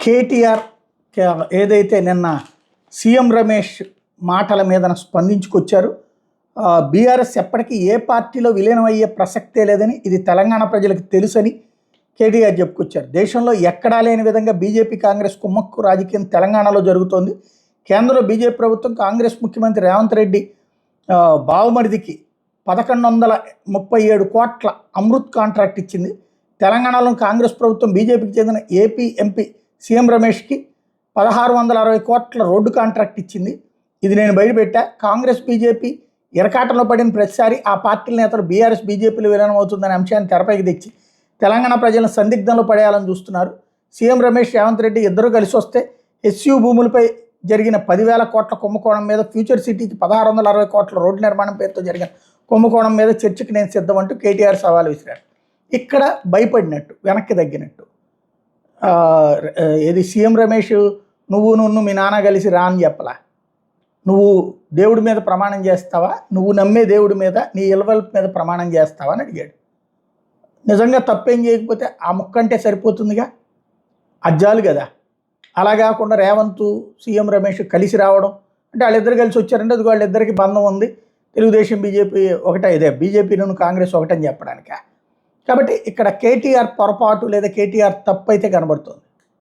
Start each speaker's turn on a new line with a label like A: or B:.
A: కేటీఆర్ ఏదైతే నిన్న సీఎం రమేష్ మాటల మీద స్పందించుకొచ్చారు. బీఆర్ఎస్ ఎప్పటికీ ఏ పార్టీలో విలీనం అయ్యే ప్రసక్తే లేదని, ఇది తెలంగాణ ప్రజలకు తెలుసని కేటీఆర్ చెప్పుకొచ్చారు. దేశంలో ఎక్కడా లేని విధంగా బీజేపీ కాంగ్రెస్ కుమ్మక్కు రాజకీయం తెలంగాణలో జరుగుతోంది. కేంద్రంలో బీజేపీ ప్రభుత్వం కాంగ్రెస్ ముఖ్యమంత్రి రేవంత్ రెడ్డి బావుమరిదికి 1137 కోట్ల అమృత్ కాంట్రాక్ట్ ఇచ్చింది. తెలంగాణలో కాంగ్రెస్ ప్రభుత్వం బీజేపీకి చెందిన ఏపీ ఎంపీ సీఎం రమేష్కి 1660 కోట్ల రోడ్డు కాంట్రాక్ట్ ఇచ్చింది. ఇది నేను బయటపెట్టా. కాంగ్రెస్ బీజేపీ ఇరకాటంలో పడిన ప్రతిసారి ఆ పార్టీల నేతలు బీఆర్ఎస్ బీజేపీలు విలీనం అవుతుందనే అంశాన్ని తెరపైకి తెచ్చి తెలంగాణ ప్రజలను సందిగ్ధంలో పడేయాలని చూస్తున్నారు. సీఎం రమేష్, రేవంత్ రెడ్డి ఇద్దరు కలిసి వస్తే ఎస్యూ భూములపై జరిగిన 10,000 కోట్ల కుంభకోణం మీద, ఫ్యూచర్ సిటీకి 1660 కోట్ల రోడ్డు నిర్మాణం పేరుతో జరిగిన కుంభకోణం మీద చర్చకు నేను సిద్ధమంటూ కేటీఆర్ సవాల్ విసిరారు. ఇక్కడ భయపడినట్టు, వెనక్కి తగ్గినట్టు. ఇది సీఎం రమేష్ నువ్వు మీ నాన్న కలిసి రా అని చెప్పలా. నువ్వు దేవుడి మీద ప్రమాణం చేస్తావా, నువ్వు నమ్మే దేవుడి మీద, నీ ఇలవల్పు మీద ప్రమాణం చేస్తావా అని అడిగాడు. నిజంగా తప్పేం చేయకపోతే ఆ ముక్కంటే సరిపోతుందిగా, అజ్జాలు కదా. అలా కాకుండా రేవంత్, సీఎం రమేష్ కలిసి రావడం అంటే వాళ్ళిద్దరు కలిసి వచ్చారంటే అది వాళ్ళిద్దరికి బంధం ఉంది, తెలుగుదేశం బీజేపీ ఒకటే, ఇదే బీజేపీను కాంగ్రెస్ ఒకటని చెప్పడానిక. కాబట్టి ఇక్కడ కేటీఆర్ పొరపాటు లేదా కేటీఆర్ తప్పు అయితే కనబడుతుంది.